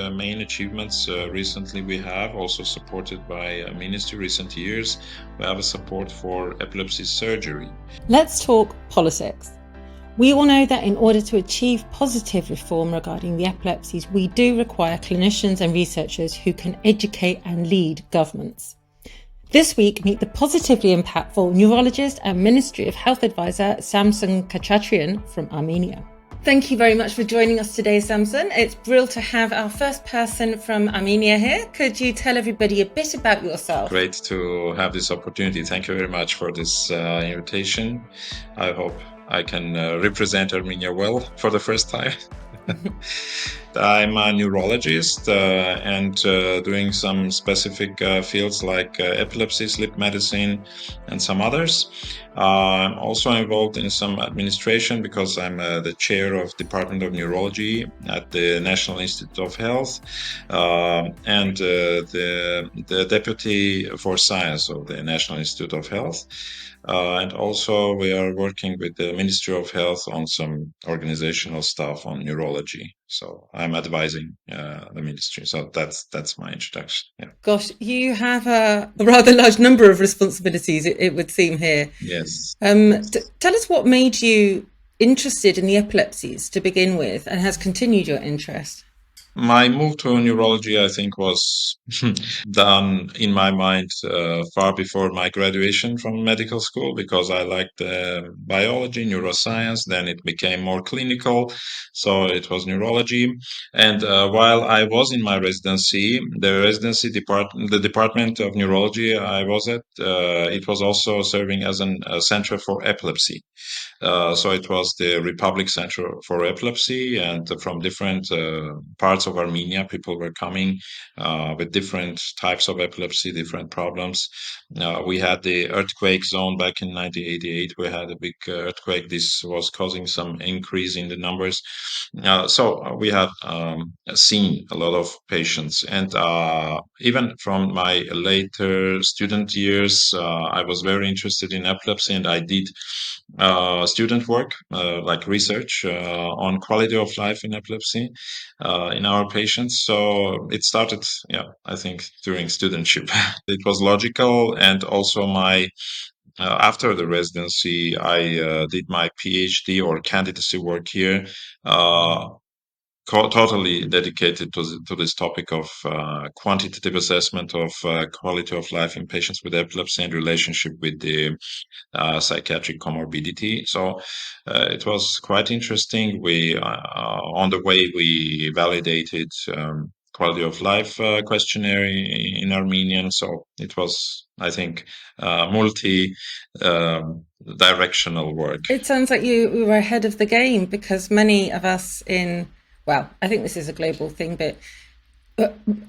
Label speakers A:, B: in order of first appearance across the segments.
A: main achievements recently we have, also supported by ministry recent years, we have a support for epilepsy surgery.
B: Let's talk politics. We all know that in order to achieve positive reform regarding the epilepsies, we do require clinicians and researchers who can educate and lead governments. This week, meet the positively impactful neurologist and Ministry of Health advisor, Samson Khachatryan from Armenia. Thank you very much for joining us today, Samson. It's brilliant to have our first person from Armenia here. Could you tell everybody a bit about yourself?
A: Great to have this opportunity. Thank you very much for this invitation. I hope I can represent Armenia well for the first time. I'm a neurologist and doing some specific fields like epilepsy, sleep medicine, and some others. I'm also involved in some administration because I'm the chair of Department of Neurology at the National Institute of Health and the deputy for science of the National Institute of Health. And also we are working with the Ministry of Health on some organizational stuff on neurology. So I'm advising the ministry. So that's my introduction. Yeah.
B: Gosh, you have a rather large number of responsibilities, it would seem here.
A: Yes.
B: Tell us what made you interested in the epilepsies to begin with and has continued your interest.
A: My move to neurology, I think, was done in my mind far before my graduation from medical school because I liked biology, neuroscience. Then it became more clinical, so it was neurology. And while I was in my residency, the department of neurology I was at, it was also serving as a center for epilepsy. So it was the Republic Center for Epilepsy, and from different parts of Armenia, people were coming with different types of epilepsy, different problems. We had the earthquake zone back in 1988. We had a big earthquake. This was causing some increase in the numbers. So we have seen a lot of patients. And even from my later student years, I was very interested in epilepsy, and I did student work, like research on quality of life in epilepsy in our patients. So it started, I think, during studentship. It was logical, and also after the residency, I did my PhD or candidacy work here. Totally dedicated to this topic of quantitative assessment of quality of life in patients with epilepsy and relationship with the psychiatric comorbidity. So it was quite interesting. On the way, we validated quality of life questionnaire in Armenian. So it was, I think, multi-directional work.
B: It sounds like you were ahead of the game because many of us I think this is a global thing, but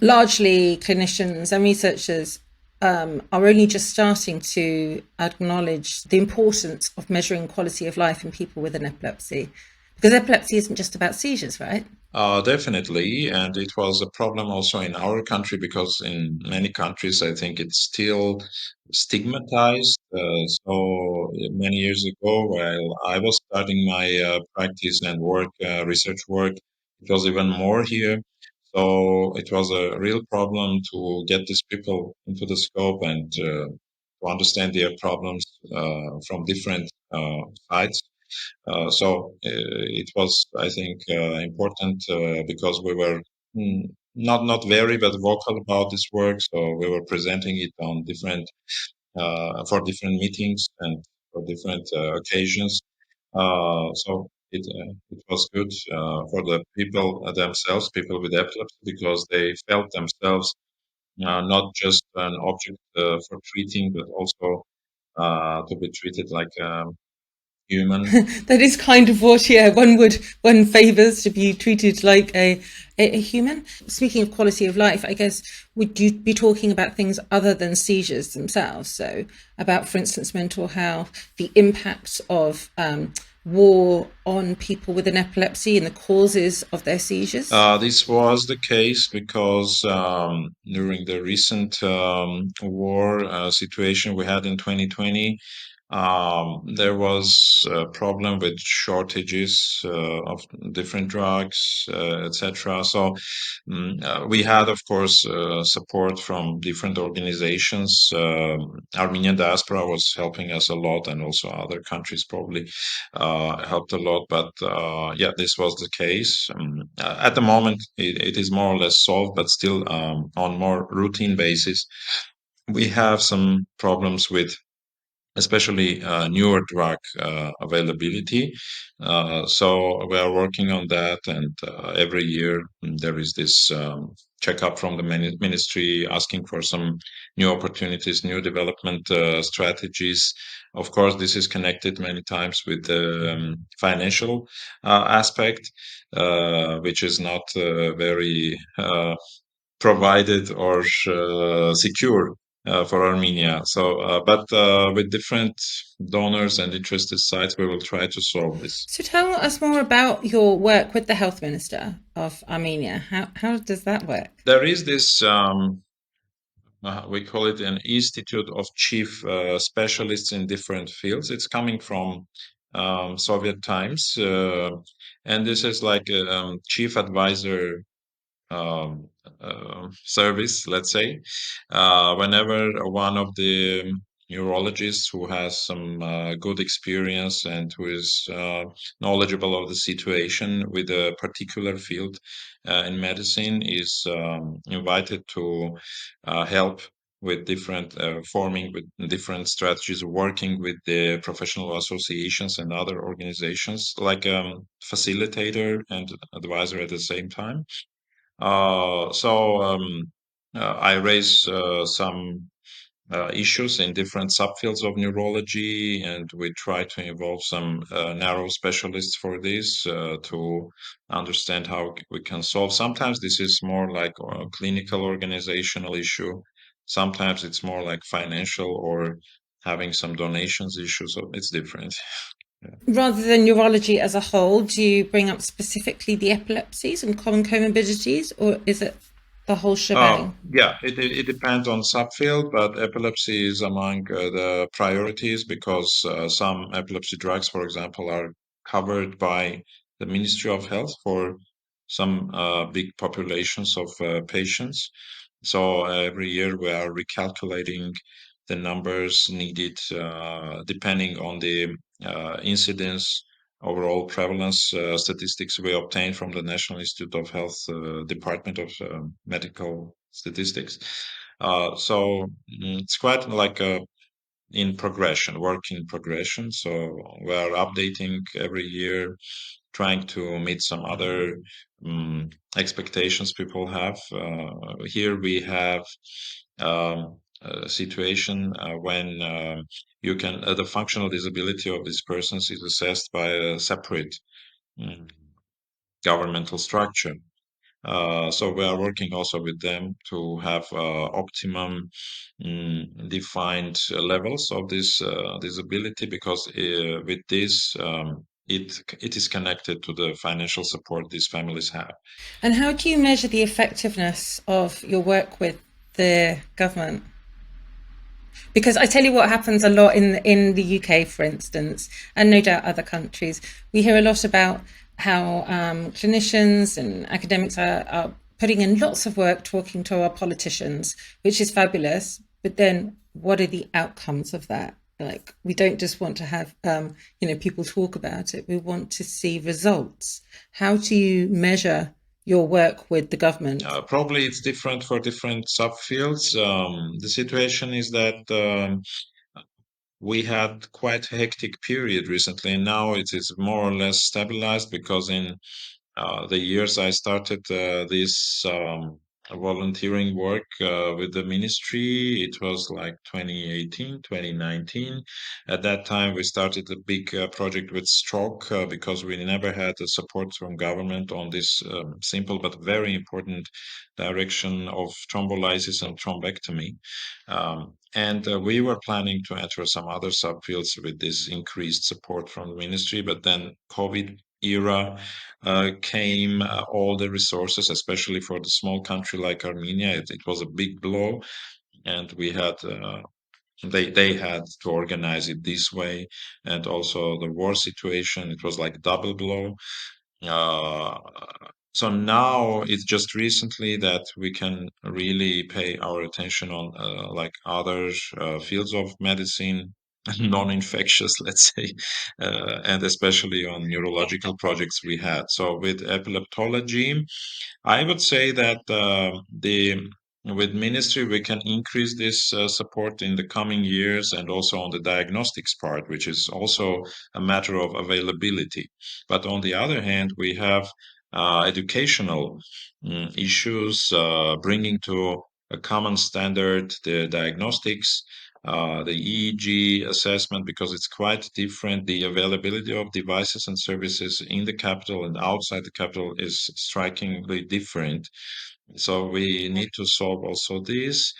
B: largely clinicians and researchers are only just starting to acknowledge the importance of measuring quality of life in people with an epilepsy. Because epilepsy isn't just about seizures, right?
A: Definitely. And it was a problem also in our country because in many countries, I think it's still stigmatized. So many years ago, while I was starting my practice and research work, it was even more here. So it was a real problem to get these people into the scope and to understand their problems from different sides. So it was, I think, important because we were not very but vocal about this work. So we were presenting it on for different meetings and for different occasions. So it was good for the people themselves, people with epilepsy, because they felt themselves not just an object for treating, but also to be treated like human.
B: That is kind of what one favors, to be treated like a human. Speaking of quality of life, I guess, would you be talking about things other than seizures themselves? So about, for instance, mental health, the impact of war on people with an epilepsy and the causes of their seizures?
A: This was the case because during the recent war situation we had in 2020, There was a problem with shortages of different drugs, etc. So we had, of course, support from different organizations. Armenian diaspora was helping us a lot, and also other countries probably helped a lot. But yeah, this was the case. At the moment, it is more or less solved, but still on more routine basis. We have some problems with especially newer drug availability. So we are working on that, and every year there is this checkup from the ministry asking for some new opportunities, new development strategies. Of course, this is connected many times with the financial aspect, which is not very provided or secure for Armenia. So, but with different donors and interested sides, we will try to solve this.
B: So tell us more about your work with the health minister of Armenia. How does that work?
A: There is this. We call it an Institute of Chief Specialists in different fields. It's coming from Soviet times, and this is like a chief advisor service, let's say. Whenever one of the neurologists who has some good experience and who is knowledgeable of the situation with a particular field in medicine is invited to help with different forming with different strategies, working with the professional associations and other organizations, like facilitator and advisor at the same time. I raise some issues in different subfields of neurology, and we try to involve some narrow specialists for this to understand how we can solve. Sometimes this is more like a clinical organizational issue. Sometimes it's more like financial or having some donations issues. So it's different. Yeah.
B: Rather than neurology as a whole, do you bring up specifically the epilepsies and common comorbidities, or is it the whole shebang?
A: Yeah, it depends on subfield, but epilepsy is among the priorities because some epilepsy drugs, for example, are covered by the Ministry of Health for some big populations of patients. So every year we are recalculating the numbers needed depending on the incidence, overall prevalence statistics we obtain from the National Institute of Health Department of Medical Statistics. It's quite like a in progression, work in progression. So we are updating every year, trying to meet some other expectations people have. Here we have a situation when you can the functional disability of these persons is assessed by a separate mm, governmental structure. So we are working also with them to have optimum defined levels of this disability because with this it is connected to the financial support these families have.
B: And how do you measure the effectiveness of your work with the government? Because I tell you what happens a lot in the UK, for instance, and no doubt other countries. We hear a lot about how clinicians and academics are putting in lots of work talking to our politicians, which is fabulous. But then, what are the outcomes of that? Like, we don't just want to have people talk about it. We want to see results. How do you measure your work with the government?
A: Probably it's different for different subfields. The situation is that we had quite a hectic period recently, and now it is more or less stabilized because in the years I started this volunteering work with the ministry, it was like 2018, 2019. At that time, we started a big project with stroke because we never had the support from government on this simple but very important direction of thrombolysis and thrombectomy. And we were planning to enter some other subfields with this increased support from the ministry, but then COVID era came all the resources, especially for the small country like Armenia. It was a big blow, and we had they had to organize it this way. And also the war situation, it was like double blow. Uh, so now it's just recently that we can really pay our attention on like other fields of medicine, non-infectious, let's say, and especially on neurological projects we had. So with epileptology, I would say that the with ministry we can increase this support in the coming years, and also on the diagnostics part, which is also a matter of availability. But on the other hand, we have educational issues, bringing to a common standard the diagnostics, the EEG assessment, because it's quite different. The availability of devices and services in the capital and outside the capital is strikingly different. So we need to solve also this.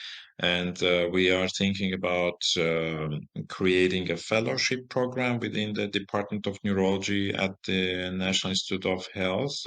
A: And we are thinking about creating a fellowship program within the Department of Neurology at the National Institute of Health,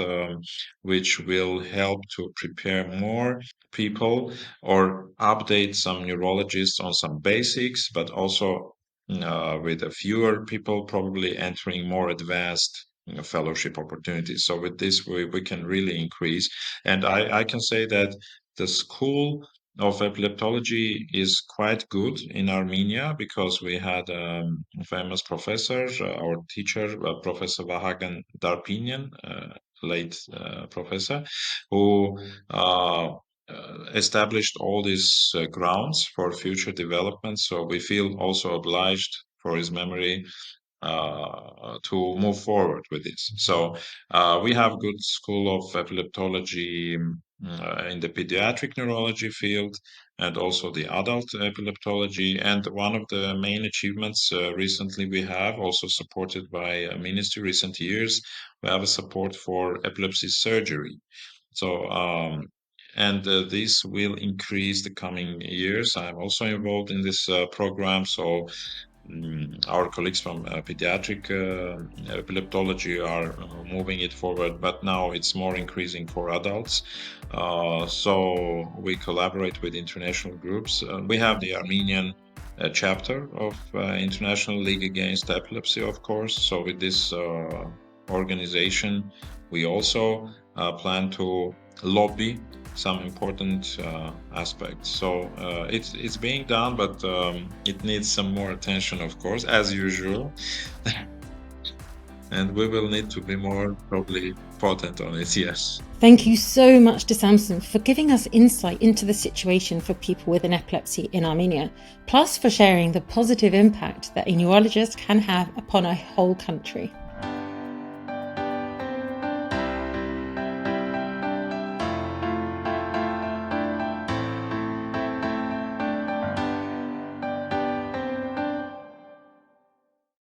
A: which will help to prepare more people or update some neurologists on some basics, but also with a fewer people probably entering more advanced fellowship opportunities. So with this, we can really increase. And I can say that the school of epileptology is quite good in Armenia, because we had a famous professor, our teacher, Professor Vahagan Darpinian, late professor, who established all these grounds for future development. So we feel also obliged for his memory to move forward with this. So we have good school of epileptology in the pediatric neurology field, and also the adult epileptology. And one of the main achievements recently we have, also supported by a ministry recent years, we have a support for epilepsy surgery. So and this will increase the coming years. I'm also involved in this program. So our colleagues from pediatric epileptology are moving it forward, but now it's more increasing for adults. So we collaborate with international groups. We have the Armenian chapter of International League Against Epilepsy, of course. So with this organization, we also plan to lobby some important aspects. So it's being done, but it needs some more attention, of course, as usual. And we will need to be more probably potent on it, yes.
B: Thank you so much to Samson for giving us insight into the situation for people with an epilepsy in Armenia, plus for sharing the positive impact that a neurologist can have upon a whole country.